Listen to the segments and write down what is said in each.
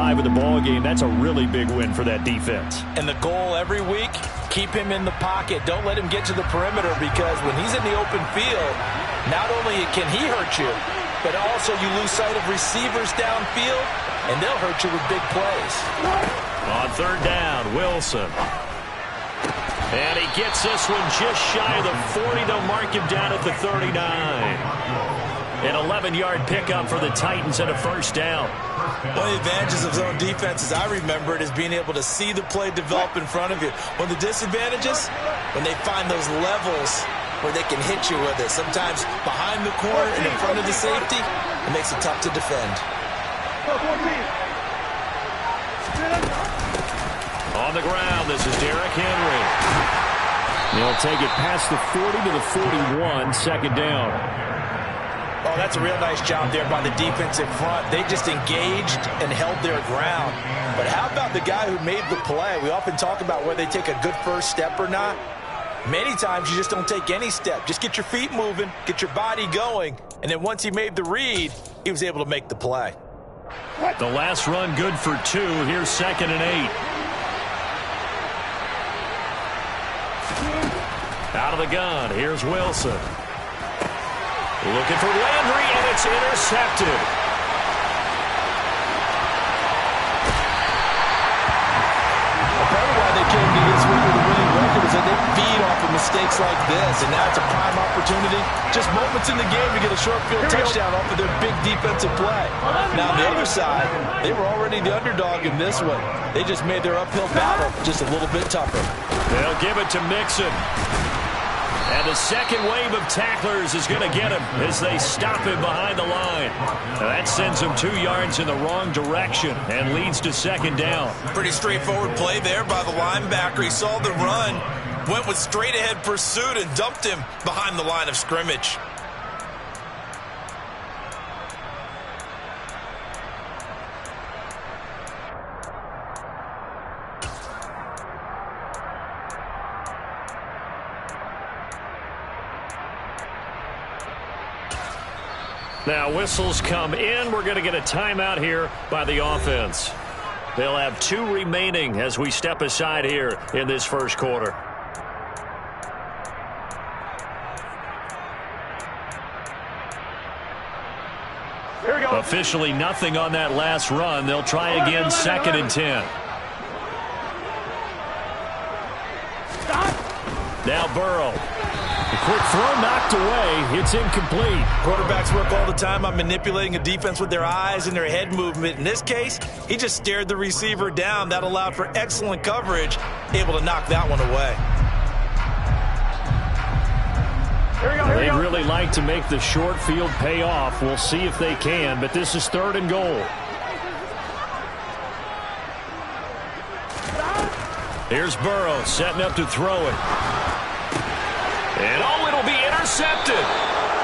drive of the ball game. That's a really big win for that defense. And the goal every week, keep him in the pocket. Don't let him get to the perimeter, because when he's in the open field, not only can he hurt you, but also you lose sight of receivers downfield, and they'll hurt you with big plays. On third down, Wilson. And he gets this one just shy of the 40. They'll mark him down at the 39. An 11-yard pickup for the Titans and a first down. One of the advantages of zone defense, as I remember it, is being able to see the play develop in front of you. One of the disadvantages, when they find those levels where they can hit you with it. Sometimes behind the corner and in front of the safety, it makes it tough to defend. On the ground, this is Derrick Henry. He'll take it past the 40 to the 41, second down. Oh, that's a real nice job there by the defensive front. They just engaged and held their ground. But how about the guy who made the play? We often talk about whether they take a good first step or not. Many times you just don't take any step. Just get your feet moving, get your body going, and then once he made the read, he was able to make the play. The last run good for 2. Here's 2nd and 8. Out of the gun, here's Wilson. Looking for Landry, and it's intercepted. Part of why they came to this week with a winning record is that they feed off of mistakes like this, and now it's a prime opportunity. Just moments in the game to get a short field touchdown off of their big defensive play. Now, on the other side, they were already the underdog in this one. They just made their uphill battle just a little bit tougher. They'll give it to Mixon. And the second wave of tacklers is going to get him as they stop him behind the line. Now that sends him 2 yards in the wrong direction and leads to second down. Pretty straightforward play there by the linebacker. He saw the run, went with straight-ahead pursuit, and dumped him behind the line of scrimmage. Now whistles come in. We're going to get a timeout here by the offense. They'll have 2 remaining as we step aside here in this first quarter. Here we go. Officially nothing on that last run. They'll try again, 2nd and 10. Now Burrow. The quick throw knocked away. It's incomplete. Quarterbacks work all the time on manipulating a defense with their eyes and their head movement. In this case, he just stared the receiver down. That allowed for excellent coverage, able to knock that one away. They'd really like to make the short field pay off. We'll see if they can, but this is 3rd and goal. Here's Burrow setting up to throw it. And oh, it'll be intercepted.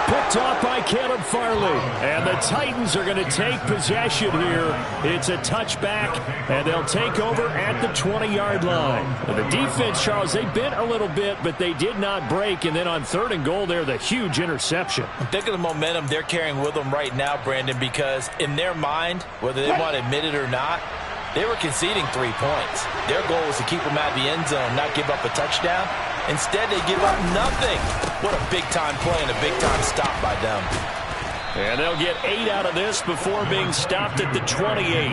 Picked off by Caleb Farley. And the Titans are going to take possession here. It's a touchback, and they'll take over at the 20-yard line. And the defense, Charles, they bent a little bit, but they did not break. And then on 3rd and goal there, the huge interception. Think of the momentum they're carrying with them right now, Brandon, because in their mind, whether they want to admit it or not, they were conceding 3 points. Their goal was to keep them out of the end zone, not give up a touchdown. Instead, they give up nothing. What a big-time play and a big-time stop by them. And they'll get 8 out of this before being stopped at the 28.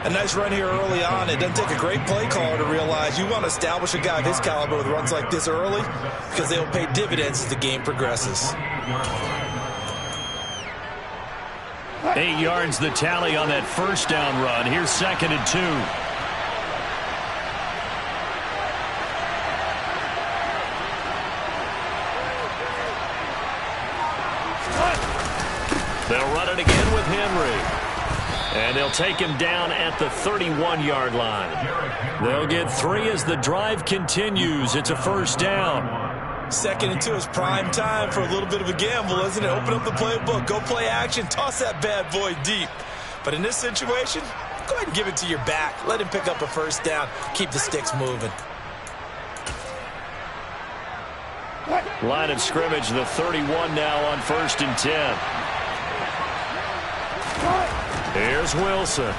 A nice run here early on. It doesn't take a great play caller to realize you want to establish a guy of his caliber with runs like this early because they'll pay dividends as the game progresses. 8 yards the tally on that first down run. Here's 2nd and 2. They'll run it again with Henry. And they'll take him down at the 31-yard line. They'll get 3 as the drive continues. It's a first down. 2nd and 2 is prime time for a little bit of a gamble, isn't it? Open up the playbook, go play action, toss that bad boy deep. But in this situation, go ahead and give it to your back. Let him pick up a first down. Keep the sticks moving. Line of scrimmage, the 31 now on 1st and 10. Here's Wilson.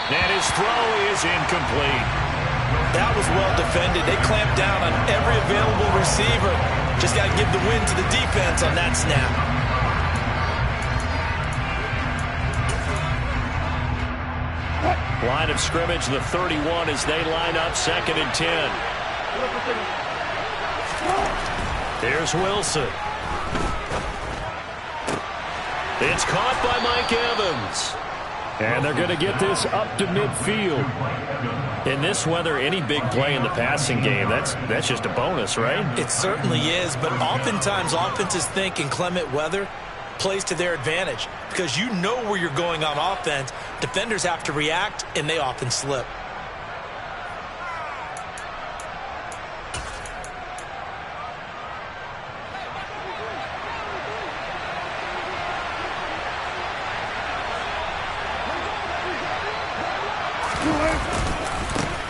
And his throw is incomplete. That was well defended. They clamped down on every available receiver. Just got to give the win to the defense on that snap. Line of scrimmage, the 31 as they line up 2nd and 10. Here's Wilson. It's caught by Mike Evans. And they're going to get this up to midfield. In this weather, any big play in the passing game, that's just a bonus, right? It certainly is, but oftentimes offenses think in clement weather plays to their advantage because you know where you're going on offense. Defenders have to react, and they often slip.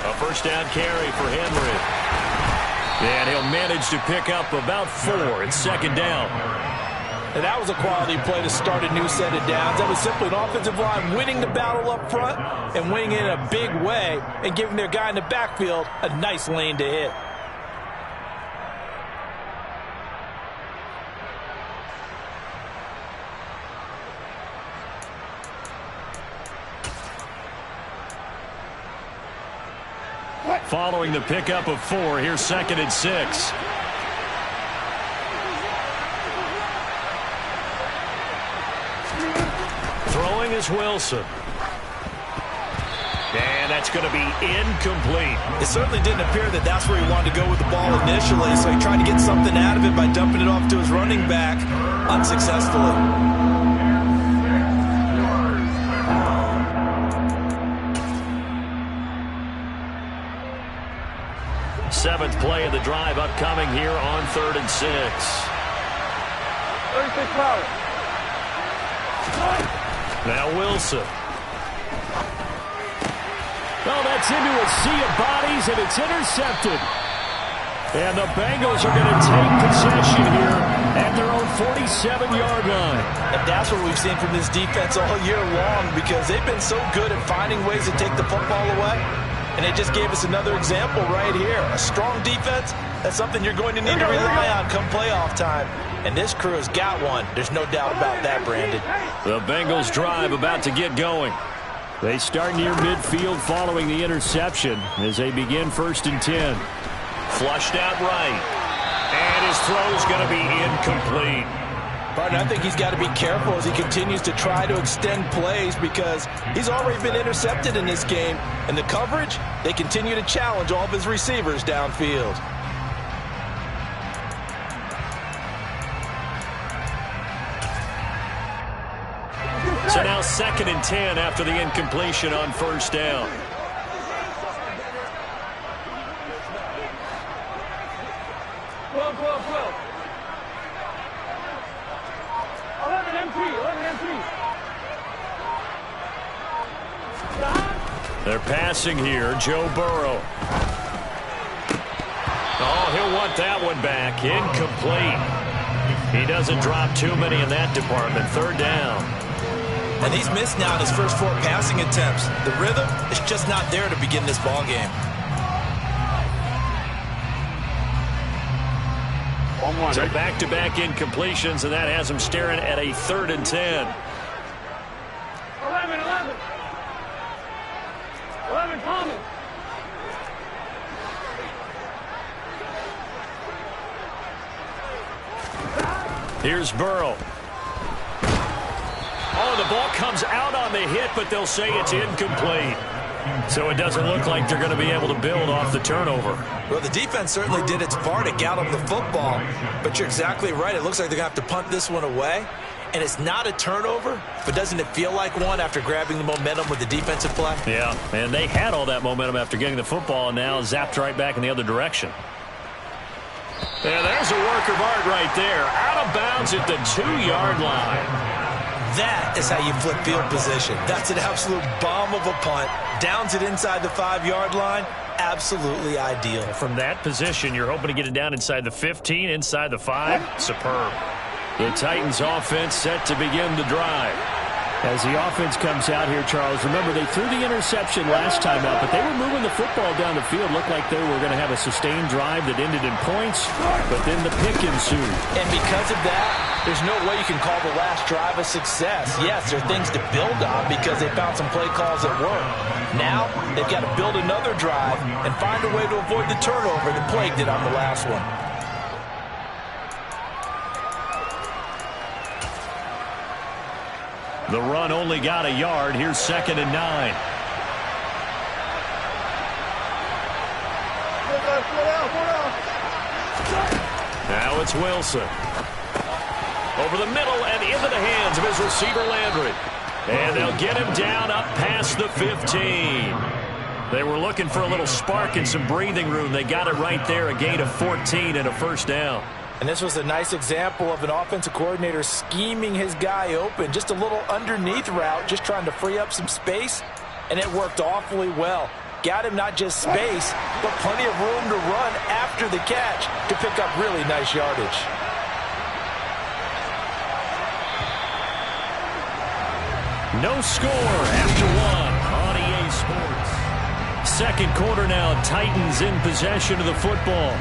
A first down carry for Henry. And he'll manage to pick up about 4. It's 2nd down. And that was a quality play to start a new set of downs. That was simply an offensive line winning the battle up front and winning it in a big way and giving their guy in the backfield a nice lane to hit. Following the pickup of 4, here's 2nd and 6. Throwing is Wilson. And that's going to be incomplete. It certainly didn't appear that that's where he wanted to go with the ball initially, so he tried to get something out of it by dumping it off to his running back unsuccessfully. 7th play of the drive upcoming here on 3rd and 6. 36 power. Now Wilson. Oh, that's into a sea of bodies, and it's intercepted. And the Bengals are going to take possession here at their own 47-yard line. And that's what we've seen from this defense all year long because they've been so good at finding ways to take the football away. And they just gave us another example right here. A strong defense, that's something you're going to need to rely on come playoff time. And this crew has got one. There's no doubt about that, Brandon. The Bengals drive about to get going. They start near midfield following the interception as they begin 1st and 10. Flushed out right. And his throw is going to be incomplete. Partner, I think he's got to be careful as he continues to try to extend plays because he's already been intercepted in this game. And the coverage, they continue to challenge all of his receivers downfield. So now 2nd and 10 after the incompletion on 1st down. They're passing here. Joe Burrow. Oh, he'll want that one back. Incomplete. He doesn't drop too many in that department. 3rd down. And he's missed now in his first 4 passing attempts. The rhythm is just not there to begin this ball game. So back-to-back incompletions, and that has him staring at a 3rd and 10. 11 coming. Here's Burrow. Oh, the ball comes out on the hit, but they'll say it's incomplete. So it doesn't look like they're going to be able to build off the turnover. Well, the defense certainly did its part to gallop the football, but you're exactly right. It looks like they're going to have to punt this one away. And it's not a turnover, but doesn't it feel like one after grabbing the momentum with the defensive play? Yeah, and they had all that momentum after getting the football and now zapped right back in the other direction. Yeah, there's a work of art right there. Out of bounds at the 2-yard line. That is how you flip field position. That's an absolute bomb of a punt. Downs it inside the 5-yard line. Absolutely ideal. From that position, you're hoping to get it down inside the 15, inside the 5. Superb. The Titans offense set to begin the drive. As the offense comes out here, Charles, remember they threw the interception last time out, but they were moving the football down the field. Looked like they were going to have a sustained drive that ended in points, but then the pick ensued. And because of that, there's no way you can call the last drive a success. Yes, there are things to build on because they found some play calls that work. Now, they've got to build another drive and find a way to avoid the turnover that plagued it on the last one. The run only got a yard. Here's 2nd and 9. Now it's Wilson. Over the middle and into the hands of his receiver, Landry. And they'll get him down up past the 15. They were looking for a little spark and some breathing room. They got it right there, a gain of 14 and a first down. And this was a nice example of an offensive coordinator scheming his guy open. Just a little underneath route, just trying to free up some space, and it worked awfully well. Got him not just space, but plenty of room to run after the catch to pick up really nice yardage. No score after one on EA Sports. Second quarter now, Titans in possession of the football,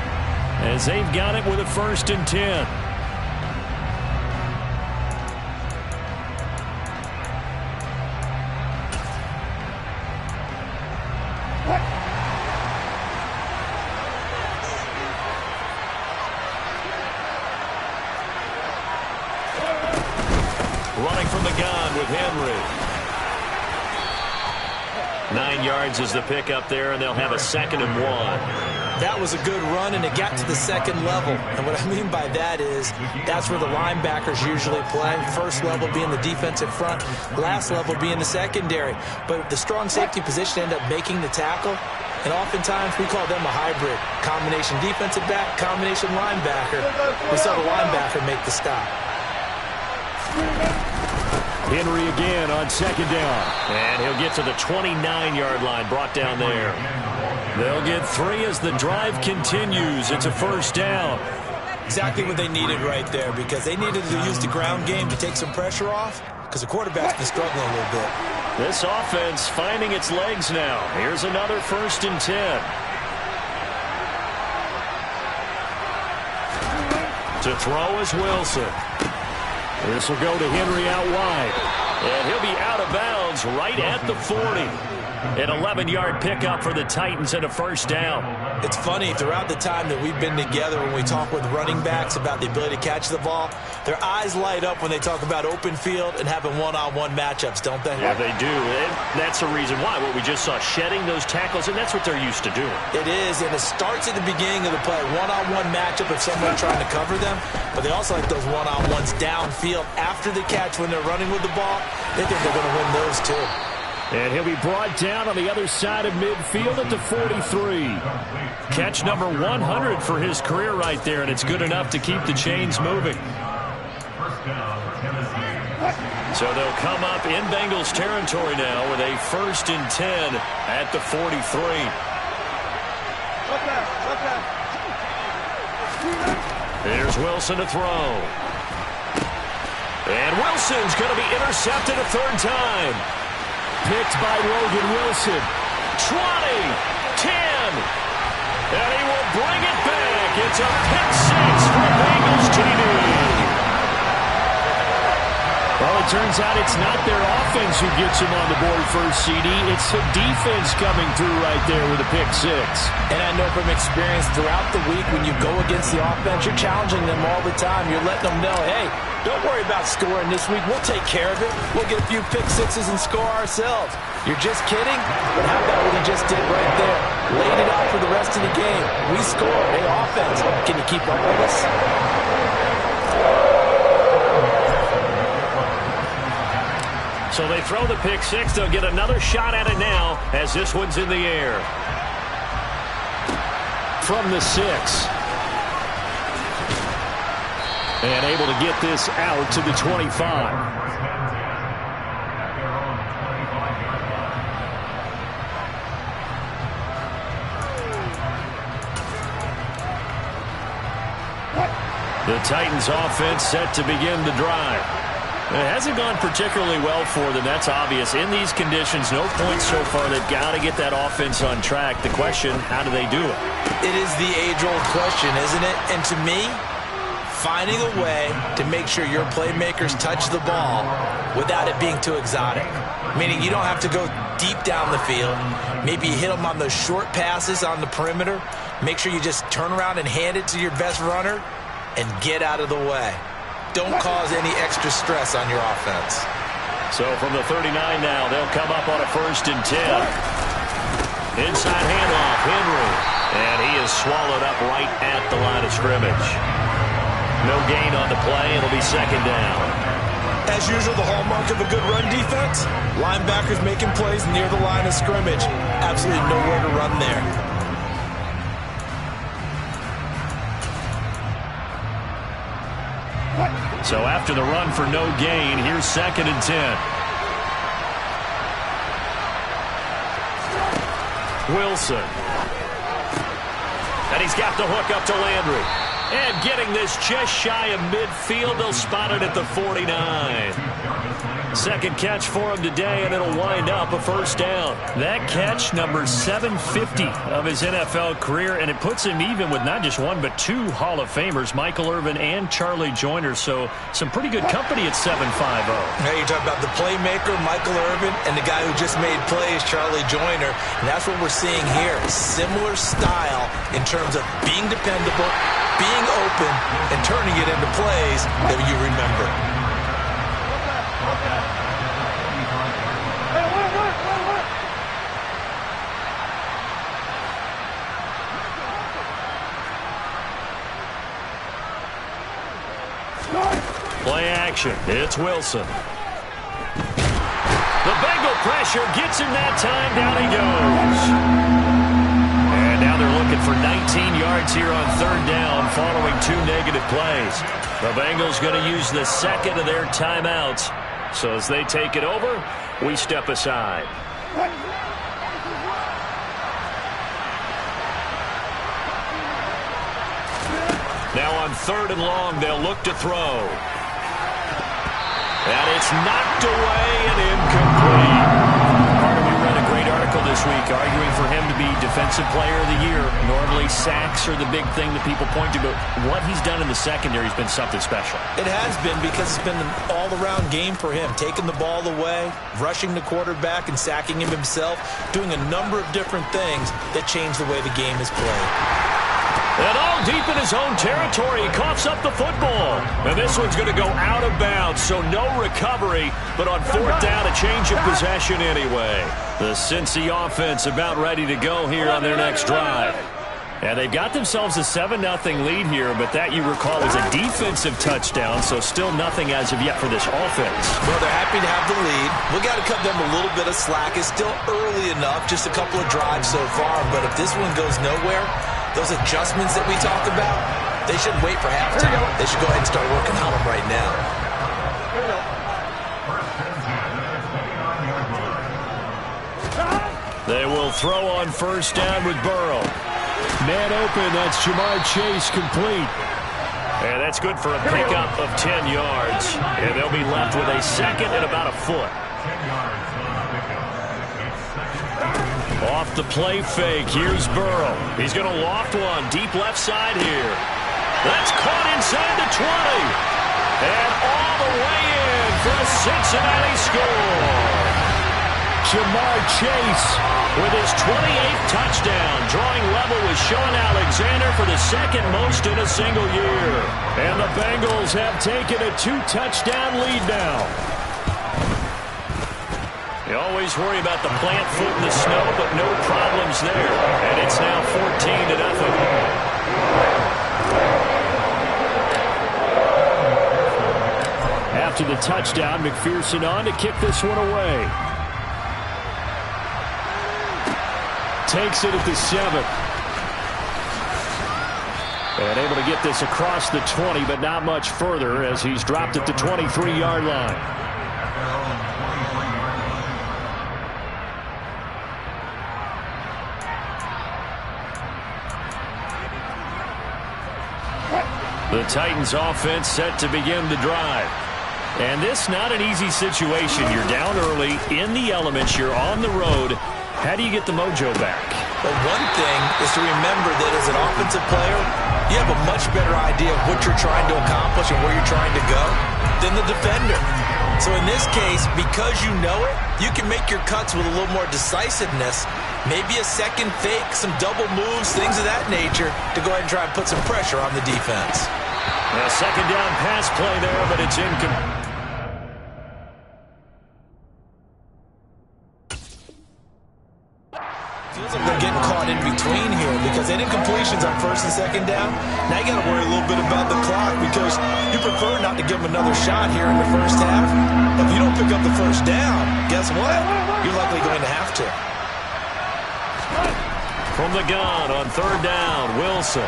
as they've got it with a 1st and 10. Running from the gun with Henry. 9 yards is the pickup there, and they'll have a 2nd and 1. That was a good run, and it got to the second level. And what I mean by that is that's where the linebackers usually play. First level being the defensive front, last level being the secondary. But the strong safety position ended up making the tackle, and oftentimes we call them a hybrid. Combination defensive back, combination linebacker. We saw the linebacker make the stop. Henry again on 2nd down. And he'll get to the 29-yard line, brought down there. They'll get 3 as the drive continues. It's a first down. Exactly what they needed right there, because they needed to use the ground game to take some pressure off, because the quarterback's been struggling a little bit. This offense finding its legs now. Here's another 1st and 10. To throw is Wilson. This will go to Henry out wide. And he'll be out of bounds right at the 40. An 11-yard pickup for the Titans and a first down. It's funny, throughout the time that we've been together, when we talk with running backs about the ability to catch the ball, their eyes light up when they talk about open field and having one-on-one matchups, don't they? Yeah, they do. And that's the reason why. What we just saw, shedding those tackles, and that's what they're used to doing. It is, and it starts at the beginning of the play. One-on-one matchup if someone's trying to cover them, but they also like those one-on-ones downfield after the catch when they're running with the ball. They think they're going to win those too. And he'll be brought down on the other side of midfield at the 43. Catch number 100 for his career right there, and it's good enough to keep the chains moving. So they'll come up in Bengals territory now with a 1st and 10 at the 43. Here's Wilson to throw. And Wilson's going to be intercepted a 3rd time. Picked by Logan Wilson. 20, 10, and he will bring it back. It's a pick 6 for Bengals TD. Well, it turns out it's not their offense who gets him on the board first, CD. It's the defense coming through right there with a pick 6. And I know from experience throughout the week, when you go against the offense, you're challenging them all the time. You're letting them know, hey, don't worry about scoring this week. We'll take care of it. We'll get a few pick 6s and score ourselves. You're just kidding? But how about what he just did right there? Laid it out for the rest of the game. We scored. Hey, offense, can you keep up with us? So they throw the pick 6. They'll get another shot at it now as this one's in the air. From the 6. And able to get this out to the 25. The Titans offense set to begin the drive. It hasn't gone particularly well for them. That's obvious. In these conditions, no points so far. They've got to get that offense on track. The question, how do they do it? It is the age-old question, isn't it? And to me, finding a way to make sure your playmakers touch the ball without it being too exotic. Meaning you don't have to go deep down the field. Maybe you hit them on those short passes on the perimeter. Make sure you just turn around and hand it to your best runner and get out of the way. Don't cause any extra stress on your offense. So from the 39 now, they'll come up on a 1st and 10. Inside handoff, Henry. And he is swallowed up right at the line of scrimmage. No gain on the play. It'll be 2nd down. As usual, the hallmark of a good run defense, linebackers making plays near the line of scrimmage. Absolutely nowhere to run there. So after the run for no gain, here's 2nd and 10. Wilson. And he's got the hook up to Landry. And getting this just shy of midfield, they'll spot it at the 49. 2nd catch for him today, and it'll wind up a 1st down. That catch, number 750 of his NFL career, and it puts him even with not just one but 2 Hall of Famers, Michael Irvin and Charlie Joyner. So some pretty good company at 7.50. Hey, you're talking about the playmaker, Michael Irvin, and the guy who just made plays, Charlie Joyner. And that's what we're seeing here. Similar style in terms of being dependable, being open, and turning it into plays that you remember. Play action. It's Wilson. The Bengal pressure gets him that time. Down he goes. And now they're looking for 19 yards here on 3rd down following 2 negative plays. The Bengals going to use the 2nd of their timeouts. So as they take it over, we step aside. Now on 3rd and long, they'll look to throw. And it's knocked away and incomplete. Carter, we read a great article this week arguing for him to be Defensive Player of the Year. Normally, sacks are the big thing that people point to, but what he's done in the secondary has been something special. It has been, because it's been an all-around game for him. Taking the ball away, rushing the quarterback, and sacking him himself, doing a number of different things that change the way the game is played. And all deep in his own territory, he coughs up the football. And this one's going to go out of bounds, so no recovery. But on 4th down, a change of possession anyway. The Cincy offense about ready to go here on their next drive. And they've got themselves a 7-0 lead here, but that, you recall, is a defensive touchdown, so still nothing as of yet for this offense. Well, they're happy to have the lead. We got to cut them a little bit of slack. It's still early enough, just a couple of drives so far. But if this one goes nowhere, those adjustments that we talk about, they shouldn't wait for halftime. They should go ahead and start working on them right now. They will throw on 1st down with Burrow. Man open, that's Jamar Chase complete. And that's good for a pickup of 10 yards. And they'll be left with a 2nd and about a foot. Off the play fake, here's Burrow. He's going to loft one, deep left side here. That's caught inside the 20. And all the way in for a Cincinnati score. Jamar Chase with his 28th touchdown, drawing level with Sean Alexander for the 2nd most in a single year. And the Bengals have taken a 2-touchdown lead now. You always worry about the plant foot in the snow, but no problems there. And it's now 14-0. After the touchdown, McPherson on to kick this one away. Takes it at the 7. And able to get this across the 20, but not much further as he's dropped at the 23-yard line. The Titans offense set to begin the drive. And this not an easy situation. You're down early, in the elements, you're on the road. How do you get the mojo back? Well, one thing is to remember that as an offensive player, you have a much better idea of what you're trying to accomplish and where you're trying to go than the defender. So in this case, because you know it, you can make your cuts with a little more decisiveness, maybe a second fake, some double moves, things of that nature, to go ahead and try and put some pressure on the defense. A second down pass play there, but it's incomplete. Feels like they're getting caught in between here because any incompletions on first and second down, now you got to worry a little bit about the clock because you prefer not to give them another shot here in the first half. If you don't pick up the first down, guess what? You're likely going to have to. From the gun on third down, Wilson.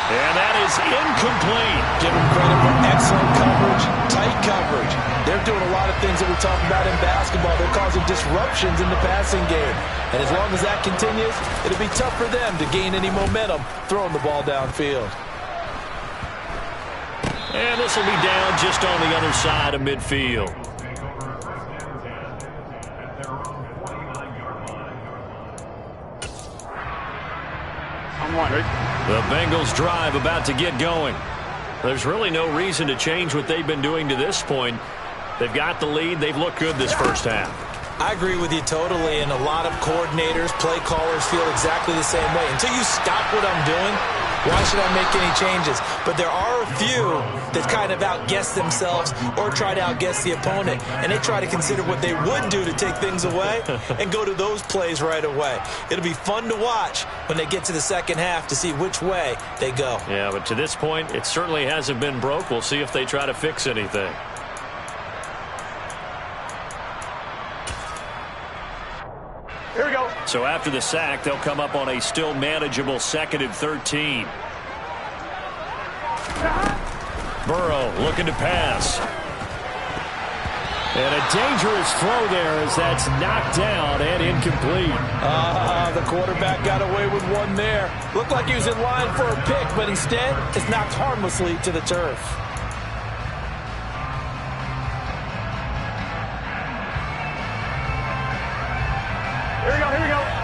And that is incomplete. Give them credit for excellent coverage, tight coverage. They're doing a lot of things that we talk about in basketball. They're causing disruptions in the passing game. And as long as that continues, it'll be tough for them to gain any momentum throwing the ball downfield. And this will be down just on the other side of midfield. The Bengals drive about to get going. There's really no reason to change what they've been doing to this point. They've got the lead. They've looked good this first half. I agree with you totally, and a lot of coordinators, play callers feel exactly the same way. Until you stop what I'm doing, why should I make any changes? But there are a few that kind of outguess themselves or try to outguess the opponent, and they try to consider what they would do to take things away and go to those plays right away. It'll be fun to watch when they get to the second half to see which way they go. Yeah, but to this point, it certainly hasn't been broke. We'll see if they try to fix anything. Here we go. So after the sack, they'll come up on a still manageable 2nd and 13. Burrow looking to pass. And a dangerous throw there as that's knocked down and incomplete. The quarterback got away with one there. Looked like he was in line for a pick, but instead it's knocked harmlessly to the turf.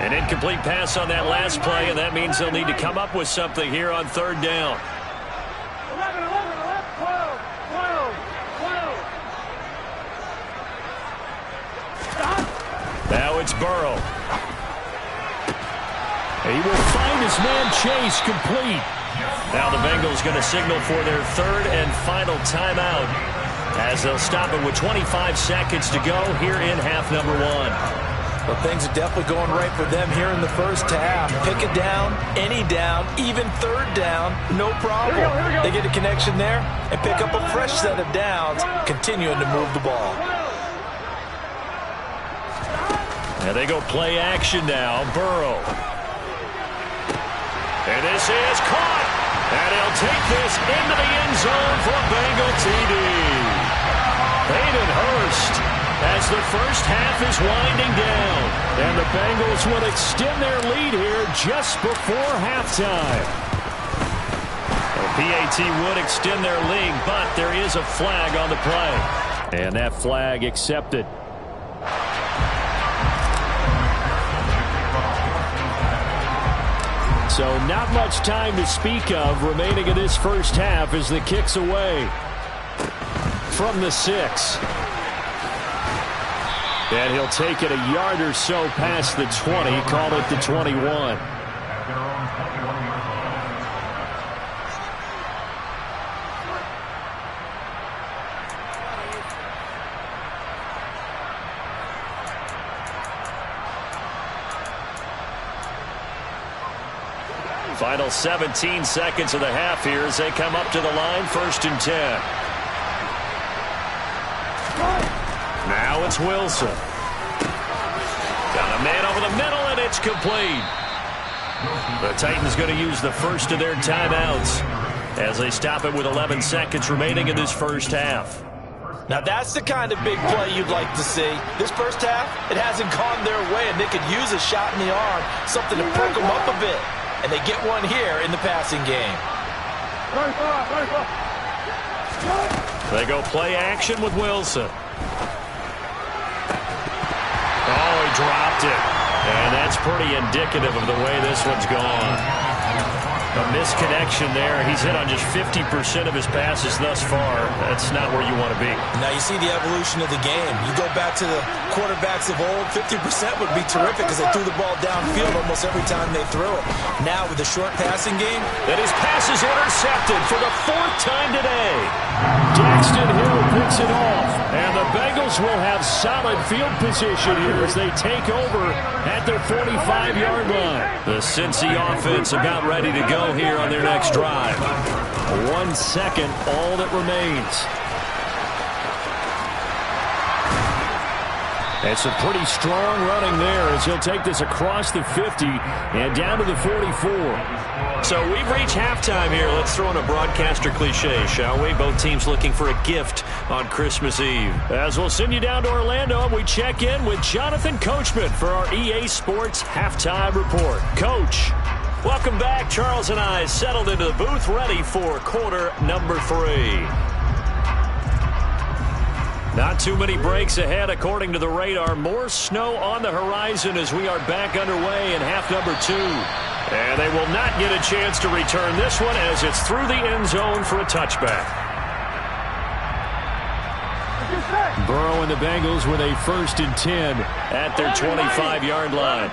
An incomplete pass on that last play, and that means they'll need to come up with something here on third down. 11, 12, 12. Now it's Burrow. He will find his man Chase complete. Now the Bengals going to signal for their third and final timeout as they'll stop it with 25 seconds to go here in half number one. Well, things are definitely going right for them here in the first half. Pick it down, any down, even third down, no problem. Here we go. They get a connection there and pick up a fresh set of downs, continuing to move the ball. And they go play action now. Burrow. And this is caught. And he'll take this into the end zone for a Bengal TD. Hayden Hurst as the first half is winding down. And the Bengals will extend their lead here just before halftime. The PAT would extend their lead, but there is a flag on the play. And that flag accepted. So not much time to speak of remaining in this first half as the kick's away from the 6. And he'll take it a yard or so past the 20, call it the 21. Final 17 seconds of the half here as they come up to the line, 1st and 10. Now it's Wilson. Got a man over the middle, and it's complete. The Titans going to use the first of their timeouts as they stop it with 11 seconds remaining in this first half. Now that's the kind of big play you'd like to see. This first half, it hasn't gone their way, and they could use a shot in the arm, something to perk them up a bit. And they get one here in the passing game. They go play action with Wilson. Oh, he dropped it. And that's pretty indicative of the way this one's gone. A misconnection there. He's hit on just 50% of his passes thus far. That's not where you want to be. Now you see the evolution of the game. You go back to the quarterbacks of old, 50% would be terrific because they threw the ball downfield almost every time they threw it. Now with the short passing game. That his pass is intercepted for the 4th time today. Daxton Hill picks it off. And the Bengals will have solid field position here as they take over at their 45-yard line. The Cincy offense about ready to go here on their next drive. 1 second, all that remains. It's a pretty strong running there as he'll take this across the 50 and down to the 44. So we've reached halftime here. Let's throw in a broadcaster cliche, shall we? Both teams looking for a gift on Christmas Eve. As we'll send you down to Orlando, we check in with Jonathan Coachman for our EA Sports Halftime Report. Coach. Welcome back. Charles and I settled into the booth ready for quarter number 3. Not too many breaks ahead according to the radar. More snow on the horizon as we are back underway in half number 2. And they will not get a chance to return this one as it's through the end zone for a touchback. Burrow and the Bengals with a 1st and 10 at their 25-yard line.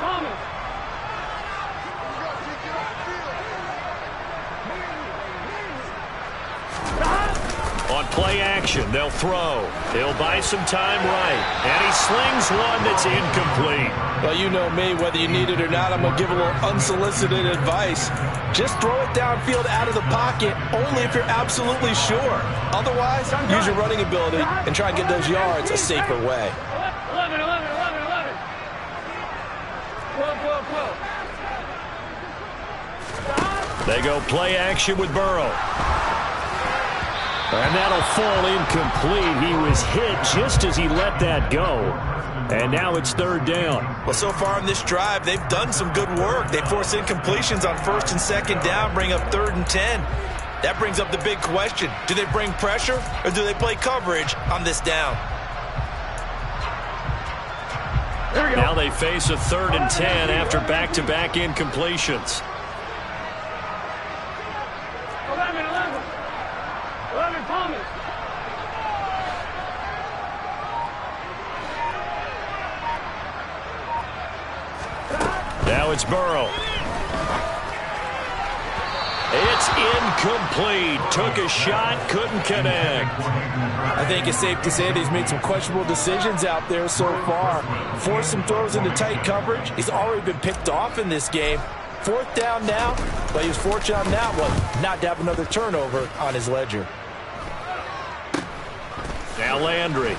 On play action, they'll throw. He'll buy some time right. And he slings one that's incomplete. Well, you know me, whether you need it or not, I'm going to give a little unsolicited advice. Just throw it downfield out of the pocket, only if you're absolutely sure. Otherwise, use your running ability and try and get those yards a safer way. 11. 12. They go play action with Burrow. And that'll fall incomplete. He was hit just as he let that go. And now it's 3rd down. Well, so far in this drive, they've done some good work. They force incompletions on 1st and 2nd down, bring up 3rd and 10. That brings up the big question. Do they bring pressure or do they play coverage on this down? Now they face a 3rd and 10 after back-to-back incompletions. 11 Thomas. Now it's Burrow. It's incomplete. Took a shot, couldn't connect. I think it's safe to say that he's made some questionable decisions out there so far. Forced some throws into tight coverage. He's already been picked off in this game. 4th down now, but he was fortunate on that one not to have another turnover on his ledger. Now Landry.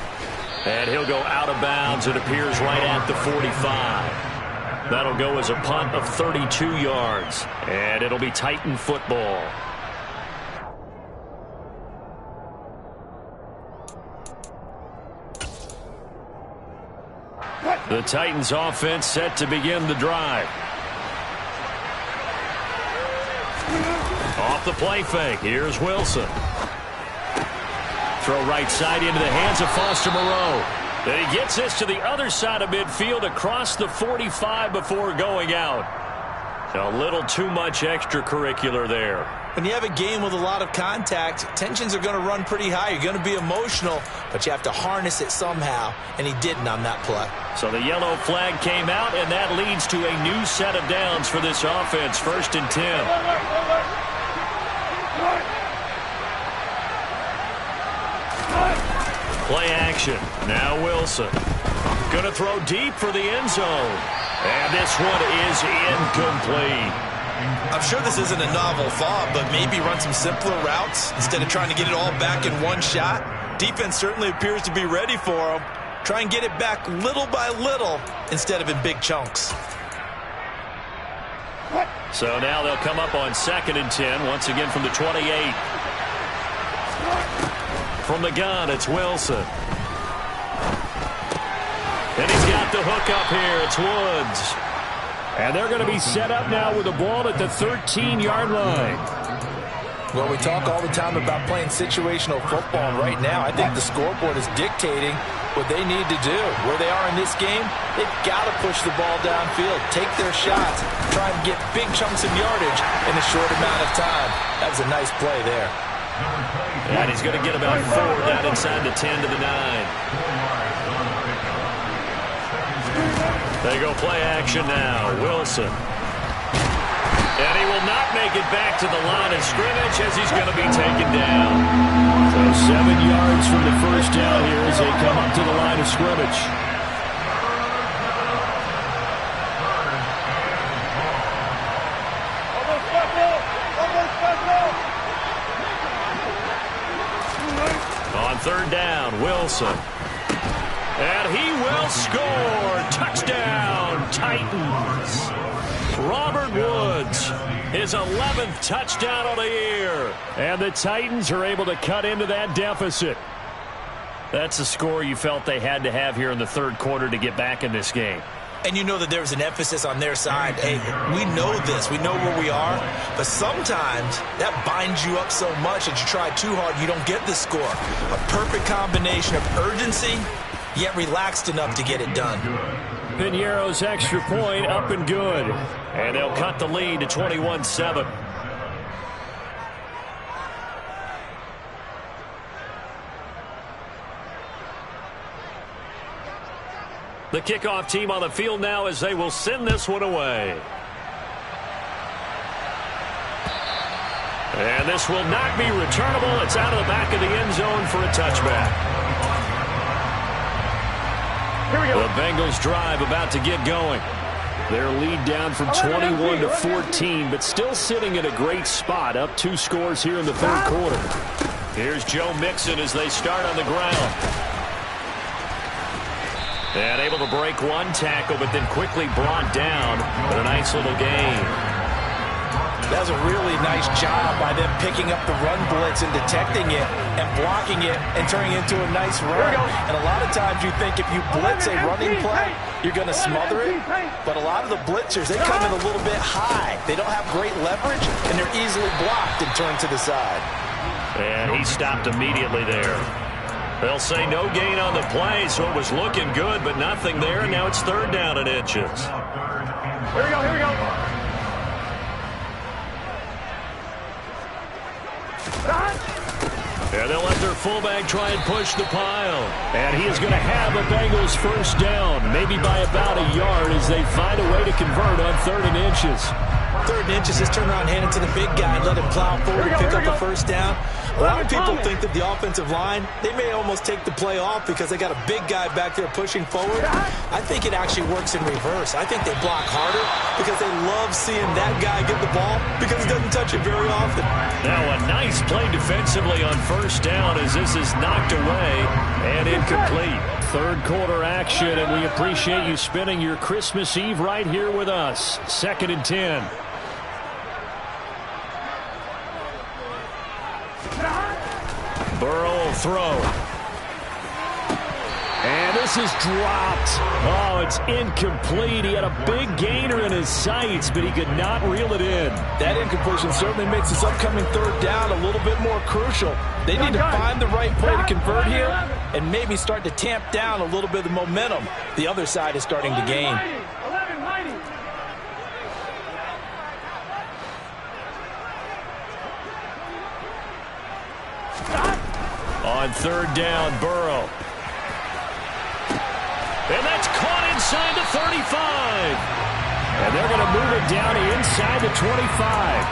And he'll go out of bounds. It appears right at the 45. That'll go as a punt of 32 yards. And it'll be Titan football. The Titans offense set to begin the drive. Off the play fake. Here's Wilson. Throw right side into the hands of Foster Moreau. Then he gets this to the other side of midfield across the 45 before going out. A little too much extracurricular there. When you have a game with a lot of contact, tensions are going to run pretty high. You're going to be emotional, but you have to harness it somehow, and he didn't on that play. So the yellow flag came out, and that leads to a new set of downs for this offense. 1st and 10. Play action. Now Wilson. Going to throw deep for the end zone. And this one is incomplete. I'm sure this isn't a novel thought, but maybe run some simpler routes instead of trying to get it all back in one shot. Defense certainly appears to be ready for him. Try and get it back little by little instead of in big chunks. So now they'll come up on 2nd and 10, once again from the 28. From the gun, it's Wilson. And he's got the hook up here. It's Woods. And they're going to be set up now with the ball at the 13-yard line. Well, we talk all the time about playing situational football, and right now I think the scoreboard is dictating what they need to do. Where they are in this game, they've got to push the ball downfield, take their shots, try and get big chunks of yardage in a short amount of time. That was a nice play there. And he's going to get about 4 down inside the 10 to the 9. They go play action now. Wilson. And he will not make it back to the line of scrimmage as he's going to be taken down. So 7 yards from the first down here as they come up to the line of scrimmage. On third down, Wilson. And he will score. Touchdown, Titans. Robert Woods, his 11th touchdown of the year. And the Titans are able to cut into that deficit. That's a score you felt they had to have here in the third quarter to get back in this game. And you know that there was an emphasis on their side. Hey, we know this. We know where we are. But sometimes that binds you up so much that you try too hard, you don't get the score. A perfect combination of urgency, yet relaxed enough to get it done. Piñeiro's extra point up and good. And they'll cut the lead to 21-7. The kickoff team on the field now as they will send this one away. And this will not be returnable. It's out of the back of the end zone for a touchback. Here we go. The Bengals drive about to get going. Their lead down from 21 to 14, but still sitting in a great spot, up 2 scores here in the third quarter. Here's Joe Mixon as they start on the ground. And able to break one tackle, but then quickly brought down with a nice little gain. That was a really nice job by them picking up the run blitz and detecting it and blocking it and turning it into a nice run. And a lot of times you think if you blitz a running play, you're going to smother it. But a lot of the blitzers, they come in a little bit high. They don't have great leverage, and they're easily blocked and turned to the side. And he stopped immediately there. They'll say no gain on the play, so it was looking good, but nothing there, and now it's third down and inches. Here we go, here we go. And they'll let their fullback try and push the pile. And he is going to have a Bengals first down, maybe by about a yard as they find a way to convert on 3rd and inches. 3rd and inches, just turn around, hand it to the big guy, and let him plow forward and pick up a first down. A lot of people think that the offensive line, they may almost take the play off because they got a big guy back there pushing forward. I think it actually works in reverse. I think they block harder because they love seeing that guy get the ball because he doesn't touch it very often. Now a nice play defensively on first down as this is knocked away and incomplete. Third quarter action, and we appreciate you spending your Christmas Eve right here with us. 2nd and 10. Burrow will throw. And this is dropped. Oh, it's incomplete. He had a big gainer in his sights, but he could not reel it in. That incompletion certainly makes this upcoming third down a little bit more crucial. They need to find the right play to convert here and maybe start to tamp down a little bit of the momentum the other side is starting to gain. On third down, Burrow. And that's caught inside the 35. And they're going to move it down inside the 25.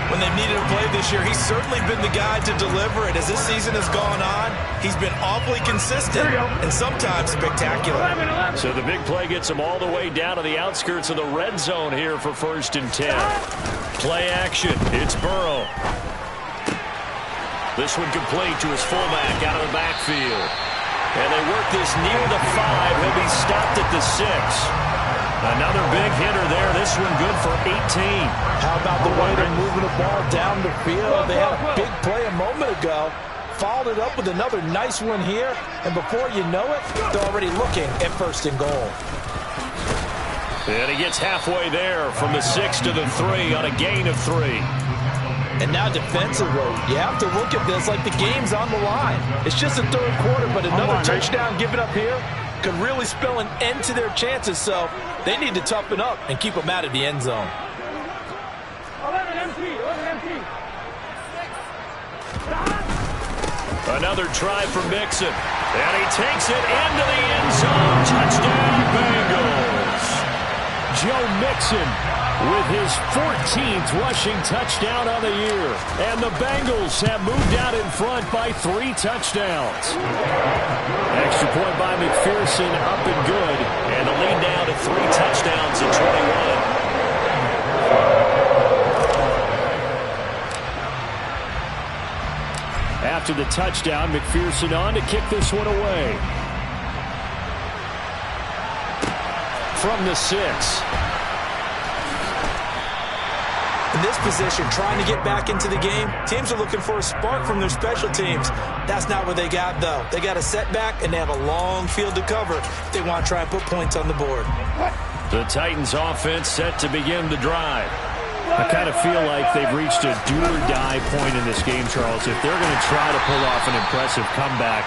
When they've needed a play this year, he's certainly been the guy to deliver it. As this season has gone on, he's been awfully consistent and sometimes spectacular. So the big play gets him all the way down to the outskirts of the red zone here for 1st and 10. Play action. It's Burrow. This one complete to his fullback out of the backfield. And they work this near the 5. He'll be stopped at the 6. Another big hitter there. This one good for 18. How about the way they're moving the ball down the field? They had a big play a moment ago. Followed it up with another nice one here. And before you know it, they're already looking at 1st and goal. And he gets halfway there from the 6 to the 3 on a gain of 3. And now defensively, you have to look at this like the game's on the line. It's just the third quarter, but another touchdown given up here could really spell an end to their chances. So they need to toughen up and keep them out of the end zone. 11 empty. Another try for Mixon. And he takes it into the end zone. Touchdown, Bengals. Joe Mixon with his 14th rushing touchdown on the year. And the Bengals have moved out in front by 3 touchdowns. Extra point by McPherson, up and good. And the lead now to 3 touchdowns at 21. After the touchdown, McPherson on to kick this one away. From the 6. In this position, trying to get back into the game, teams are looking for a spark from their special teams. That's not what they got, though. They got a setback, and they have a long field to cover if they want to try and put points on the board. The Titans offense set to begin the drive. I kind of feel like they've reached a do-or-die point in this game, Charles. If they're going to try to pull off an impressive comeback,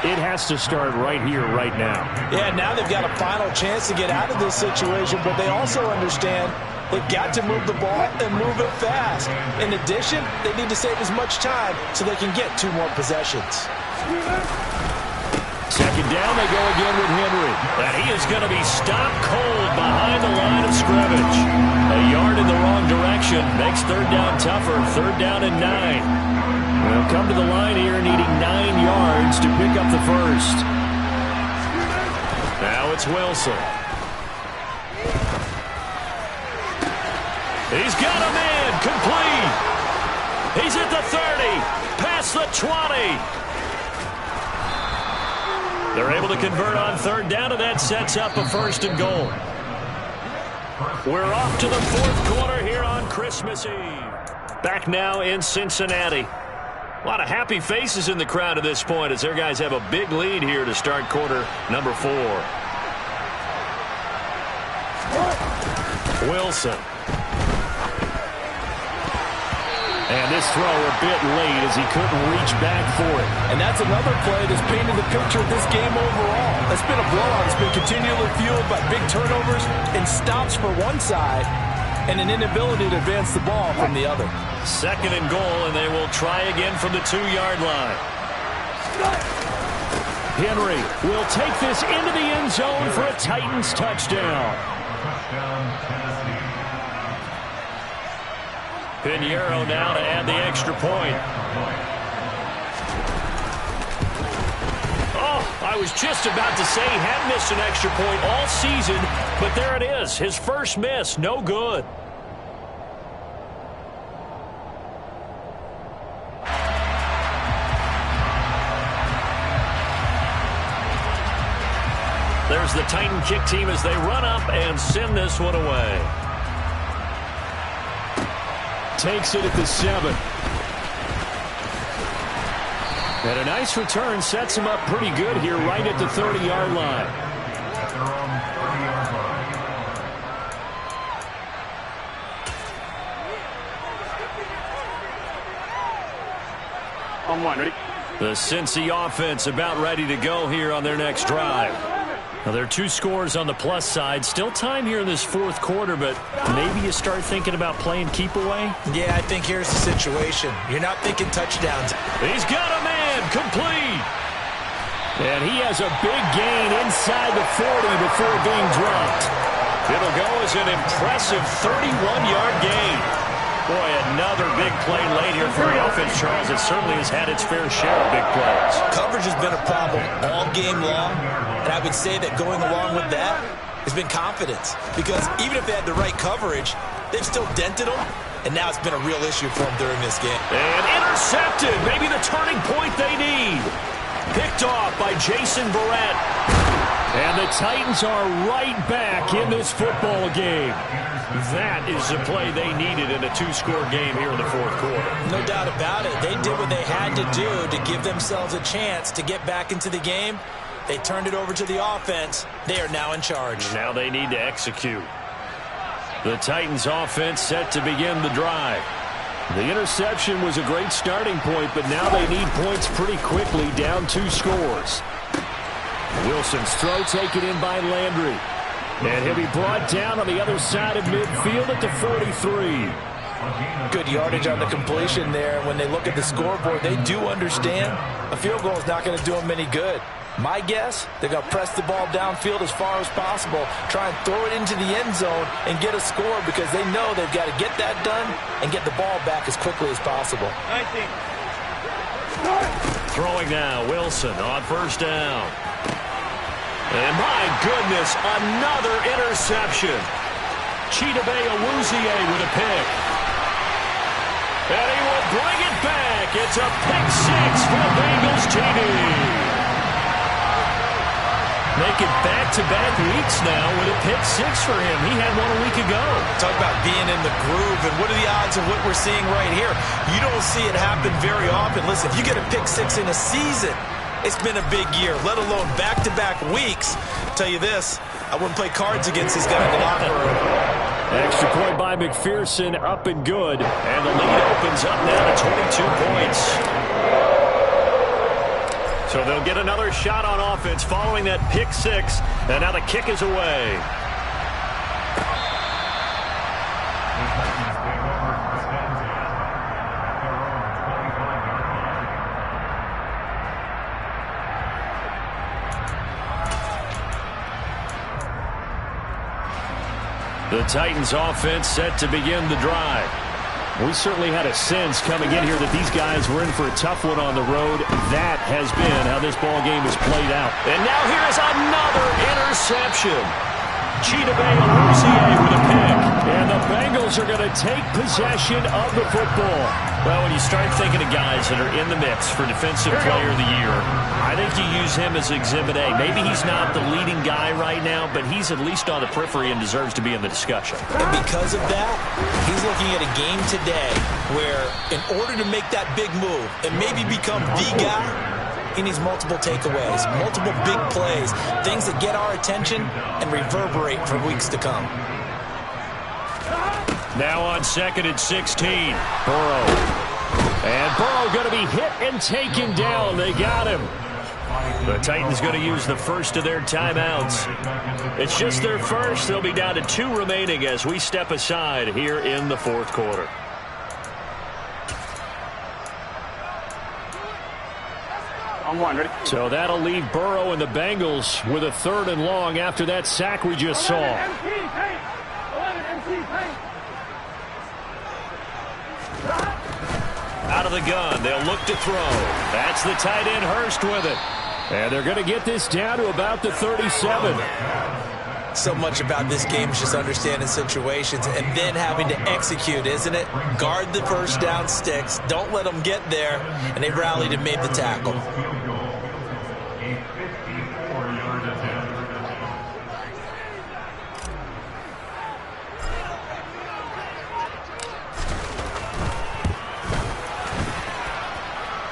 it has to start right here, right now. Yeah, now they've got a final chance to get out of this situation, but they also understand they've got to move the ball and move it fast. In addition, they need to save as much time so they can get 2 more possessions. Second down, they go again with Henry. And he is going to be stopped cold behind the line of scrimmage. A yard in the wrong direction makes third down tougher. Third down and 9. They'll come to the line here needing 9 yards to pick up the first. Now it's Wilson. He's got a man, complete. He's at the 30, past the 20. They're able to convert on third down, and that sets up a 1st and goal. We're off to the 4th quarter here on Christmas Eve. Back now in Cincinnati. A lot of happy faces in the crowd at this point as their guys have a big lead here to start quarter number 4. Wilson. And this throw a bit late as he couldn't reach back for it. And that's another play that's painted the picture of this game overall. It's been a blowout. It's been continually fueled by big turnovers and stops for one side and an inability to advance the ball from the other. 2nd and goal, and they will try again from the 2-yard line. Henry will take this into the end zone for a Titans touchdown. Pinheiro now to add the extra point. Oh, I was just about to say he hadn't missed an extra point all season, but there it is. His first miss, no good. There's the Titan kick team as they run up and send this one away. Takes it at the 7. And a nice return sets him up pretty good here right at the 30-yard line. On 1, ready? The Cincy offense about ready to go here on their next drive. Now, there are 2 scores on the plus side. Still time here in this 4th quarter, but maybe you start thinking about playing keep away? Yeah, I think here's the situation. You're not thinking touchdowns. He's got a man, complete. And he has a big gain inside the 40 before being dropped. It'll go as an impressive 31-yard gain. Boy, another big play late here for the offense, Charles. It certainly has had its fair share of big plays. Coverage has been a problem all game long, and I would say that going along with that has been confidence. Because even if they had the right coverage, they've still dented them, and now it's been a real issue for them during this game. And intercepted, maybe the turning point they need. Picked off by Jason Barrett. And the Titans are right back in this football game. That is the play they needed in a 2-score game here in the 4th quarter. No doubt about it. They did what they had to do to give themselves a chance to get back into the game. They turned it over to the offense. They are now in charge. Now they need to execute. The Titans offense set to begin the drive. The interception was a great starting point, but now they need points pretty quickly, down 2 scores. Wilson's throw taken in by Landry. And he'll be brought down on the other side of midfield at the 43. Good yardage on the completion there. When they look at the scoreboard, they do understand a field goal is not going to do them any good. My guess, they're going to press the ball downfield as far as possible, try and throw it into the end zone and get a score because they know they've got to get that done and get the ball back as quickly as possible. Throwing now, Wilson on first down. And my goodness, another interception. S2W16 with a pick. And he will bring it back. It's a pick 6 for the Bengals TD. Make it back-to-back weeks now with a pick 6 for him. He had one a week ago. Talk about being in the groove, and what are the odds of what we're seeing right here? You don't see it happen very often. Listen, if you get a pick 6 in a season, it's been a big year, let alone back-to-back weeks. I'll tell you this, I wouldn't play cards against this guy in the locker room. Extra point by McPherson, up and good. And the lead opens up now to 22 points. So they'll get another shot on offense following that pick 6. And now the kick is away. The Titans offense set to begin the drive. We certainly had a sense coming in here that these guys were in for a tough one on the road. That has been how this ball game has played out. And now here's another interception. S2W16 with a pick. And the Bengals are going to take possession of the football. Well, when you start thinking of guys that are in the mix for Defensive Player of the Year, I think you use him as Exhibit A. Maybe he's not the leading guy right now, but he's at least on the periphery and deserves to be in the discussion. And because of that, he's looking at a game today where in order to make that big move and maybe become the guy, he needs multiple takeaways, multiple big plays, things that get our attention and reverberate for weeks to come. Now on 2nd and 16. Burrow. And Burrow going to be hit and taken down. They got him. The Titans going to use the first of their timeouts. It's just their first. They'll be down to 2 remaining as we step aside here in the 4th quarter. On 1, ready? So that'll leave Burrow and the Bengals with a 3rd and long after that sack we just saw. 11 MC, tank. Out of the gun, they'll look to throw. That's the tight end Hurst with it. And they're going to get this down to about the 37. So much about this game is just understanding situations and then having to execute, isn't it? Guard the first down sticks. Don't let them get there. And they rallied and made the tackle.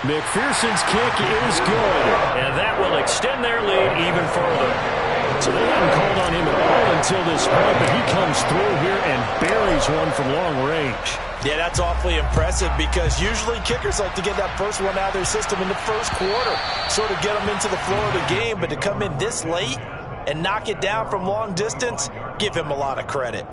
McPherson's kick is good. And that will extend their lead even further. So they haven't called on him at all until this point, but he comes through here and buries one from long range. Yeah, that's awfully impressive because usually kickers like to get that first one out of their system in the first quarter, sort of get them into the flow of the game, but to come in this late and knock it down from long distance, give him a lot of credit.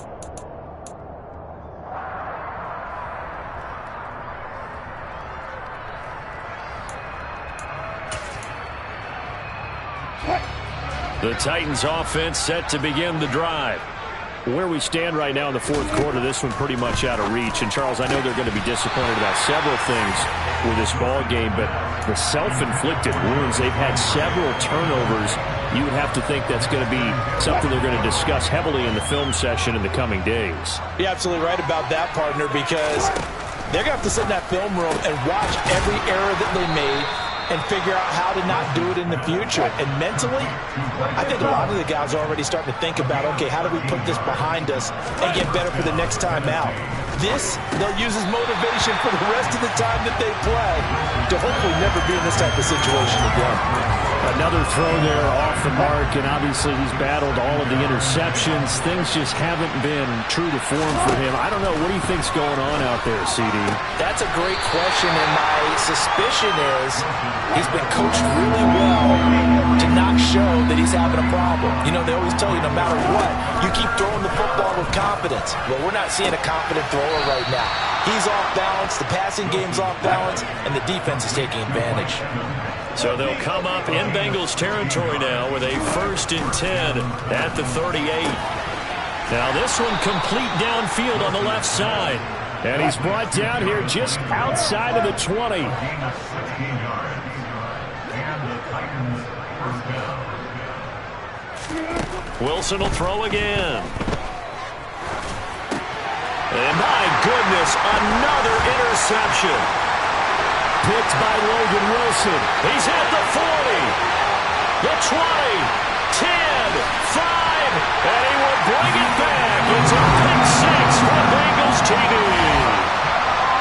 The Titans offense set to begin the drive. Where we stand right now in the 4th quarter, this one pretty much out of reach. And, Charles, I know they're going to be disappointed about several things with this ball game, but the self-inflicted wounds, they've had several turnovers. You would have to think that's going to be something they're going to discuss heavily in the film session in the coming days. You're absolutely right about that, partner, because they're going to have to sit in that film room and watch every error that they made and figure out how to not do it in the future. And mentally, I think a lot of the guys are already starting to think about, okay, how do we put this behind us and get better for the next time out? This, they'll use as motivation for the rest of the time that they play to hopefully never be in this type of situation again. Another throw there off the mark, and obviously he's battled all of the interceptions. Things just haven't been true to form for him. I don't know. What do you think's going on out there, CD? That's a great question, and my suspicion is he's been coached really well to not show that he's having a problem. You know, they always tell you no matter what, you keep throwing the football with confidence. Well, we're not seeing a confident thrower right now. He's off balance, the passing game's off balance, and the defense is taking advantage. So they'll come up in Bengals territory now with a 1st and 10 at the 38. Now this one complete downfield on the left side. And he's brought down here just outside of the 20. Wilson will throw again. And my goodness, another interception. Picked by Logan Wilson. He's at the 40, the 20, 10, 5, and he will bring it back. It's a pick 6 for Bengals TD.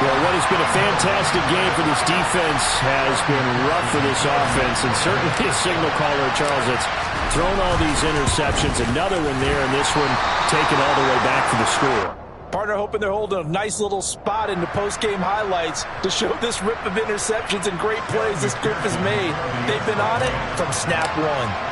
Well, what has been a fantastic game for this defense has been rough for this offense, and certainly a signal caller, Charles, that's thrown all these interceptions. Another one there, and this one taken all the way back for the score. Partner hoping they're holding a nice little spot in the post-game highlights to show this rip of interceptions and great plays this group has made. They've been on it from snap one.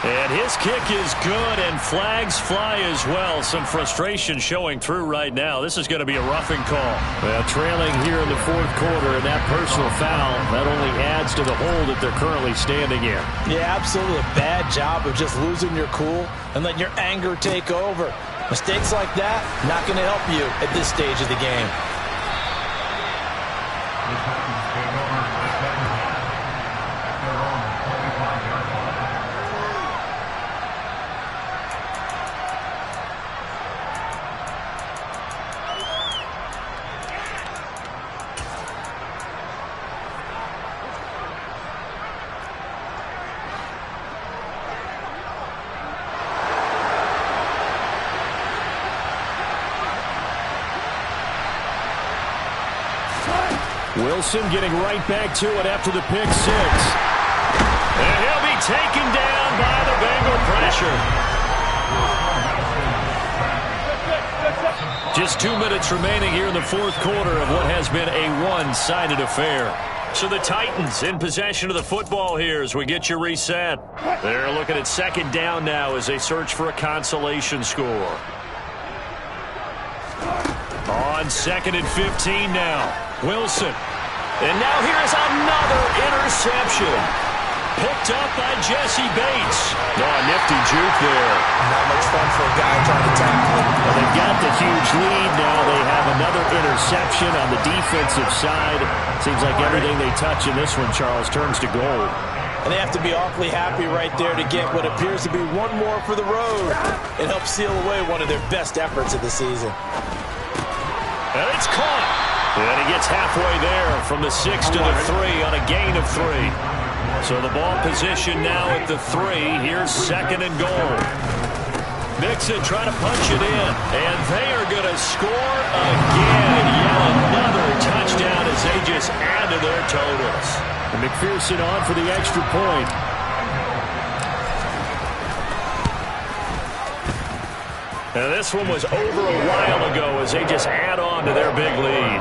And his kick is good, and flags fly as well. Some frustration showing through right now. This is going to be a roughing call. Well, trailing here in the 4th quarter, and that personal foul, that only adds to the hole that they're currently standing in. Yeah, absolutely. A bad job of just losing your cool and letting your anger take over. Mistakes like that, not going to help you at this stage of the game. Wilson getting right back to it after the pick 6. And he'll be taken down by the Bengal pressure. Just 2 minutes remaining here in the 4th quarter of what has been a one-sided affair. So the Titans in possession of the football here as we get you reset. They're looking at 2nd down now as they search for a consolation score. On 2nd and 15 now. Wilson. And now here's another interception. Picked up by Jesse Bates. Oh, nifty juke there. Not much fun for a guy trying to tackle him. Well, they've got the huge lead. Now they have another interception on the defensive side. Seems like everything they touch in this one, Charles, turns to gold. And they have to be awfully happy right there to get what appears to be one more for the road and help seal away one of their best efforts of the season. And it's caught. And he gets halfway there from the 6 to the 3 on a gain of 3. So the ball position now at the 3. Here's 2nd and goal. Mixon trying to punch it in. And they are going to score again. Yet another touchdown as they just add to their totals. And McPherson on for the extra point. And this one was over a while ago as they just add on to their big lead.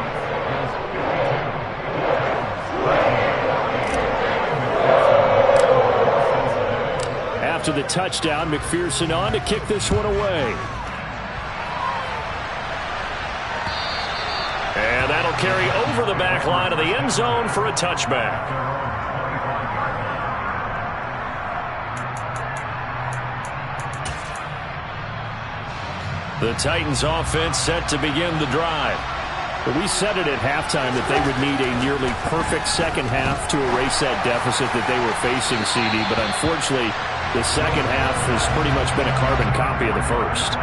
After the touchdown, McPherson on to kick this one away. And that'll carry over the back line of the end zone for a touchback. The Titans offense set to begin the drive. But we said it at halftime that they would need a nearly perfect second half to erase that deficit that they were facing, CD. But unfortunately, the second half has pretty much been a carbon copy of the first.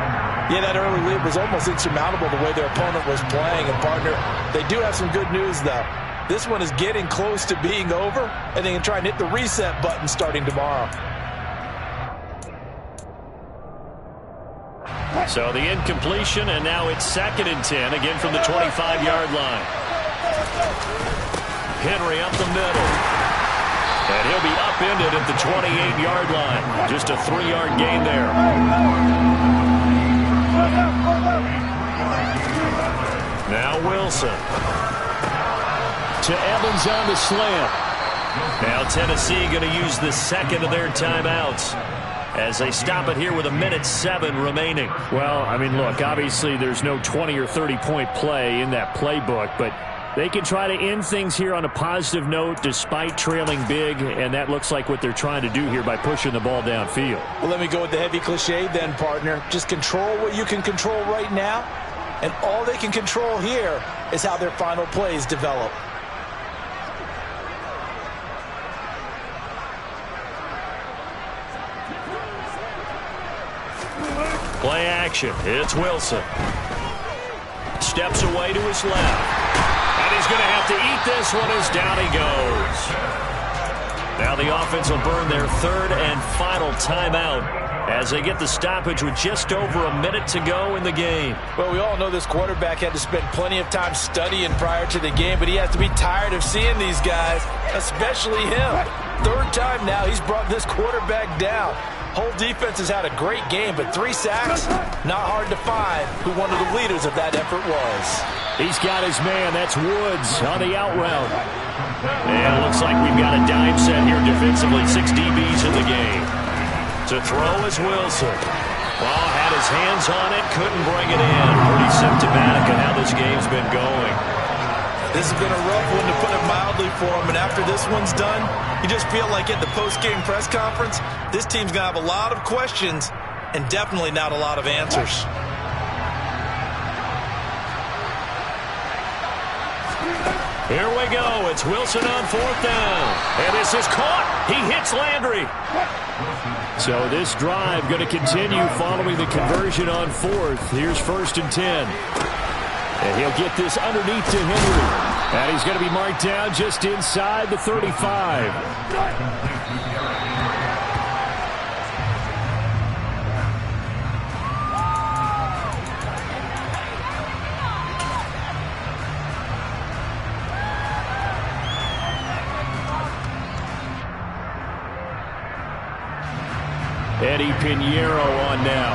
Yeah, that early lead was almost insurmountable the way their opponent was playing. And, partner, they do have some good news, though. This one is getting close to being over, and they can try and hit the reset button starting tomorrow. So the incompletion, and now it's 2nd and 10, again from the 25-yard line. Henry up the middle. And he'll be upended at the 28-yard line. Just a 3-yard gain there. Now Wilson. To Evans on the slant. Now Tennessee going to use the 2nd of their timeouts as they stop it here with 1:07 remaining. Well, I mean, look, obviously there's no 20 or 30-point play in that playbook, but they can try to end things here on a positive note despite trailing big, and that looks like what they're trying to do here by pushing the ball downfield. Well, let me go with the heavy cliche then, partner. Just control what you can control right now, and all they can control here is how their final plays develop. Play action. It's Wilson. Steps away to his left. And he's going to have to eat this one as down he goes. Now the offense will burn their 3rd and final timeout as they get the stoppage with just over a minute to go in the game. Well, we all know this quarterback had to spend plenty of time studying prior to the game, but he has to be tired of seeing these guys, especially him. 3rd time now he's brought this quarterback down. Whole defense has had a great game, but 3 sacks, not hard to find who one of the leaders of that effort was. He's got his man. That's Woods on the out route. And it looks like we've got a dime set here defensively. 6 DBs in the game. To throw is Wilson. Well, had his hands on it, couldn't bring it in. Pretty symptomatic of how this game's been going. This has been a rough one, to put it mildly, for him. And after this one's done, you just feel like at the post-game press conference, this team's going to have a lot of questions and definitely not a lot of answers. Here we go. It's Wilson on 4th down. And this is caught. He hits Landry. So this drive going to continue following the conversion on 4th. Here's 1st and 10. And he'll get this underneath to Henry. And he's going to be marked down just inside the 35. Eddie Pinheiro on now.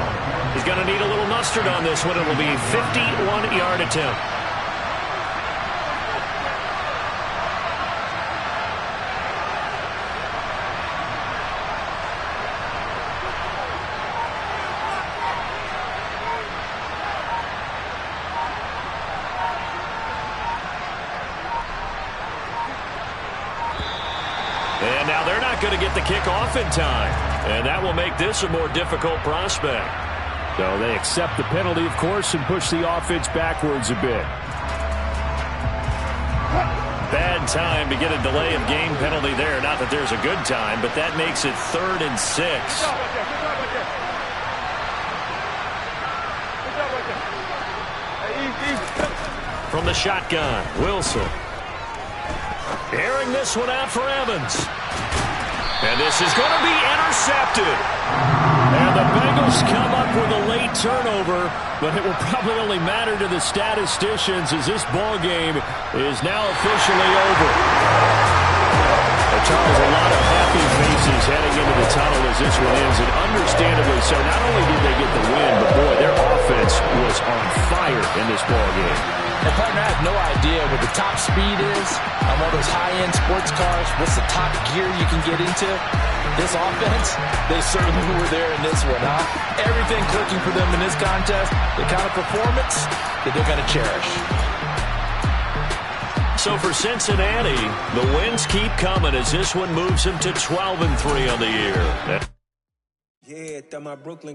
He's going to need a little mustard on this one. It will be a 51-yard attempt. And now they're not going to get the kickoff in time. And that will make this a more difficult prospect. So they accept the penalty, of course, and push the offense backwards a bit. Bad time to get a delay of game penalty there. Not that there's a good time, but that makes it 3rd and 6. From the shotgun, Wilson. Airing this one out for Evans. And this is going to be intercepted. And the Bengals come up with a late turnover, but it will probably only matter to the statisticians as this ball game is now officially over. Charles, a lot of happy faces heading into the tunnel as this one ends, and understandably so. Not only did they get the win, but boy, their offense was on fire in this ball game. And partner, I have no idea what the top speed is on one of those high-end sports cars. What's the top gear you can get into? This offense, they certainly were there in this one, huh? Everything clicking for them in this contest, the kind of performance that they're going to cherish. So for Cincinnati, the wins keep coming as this one moves them to 12-3 on the year. Yeah, my Brooklyn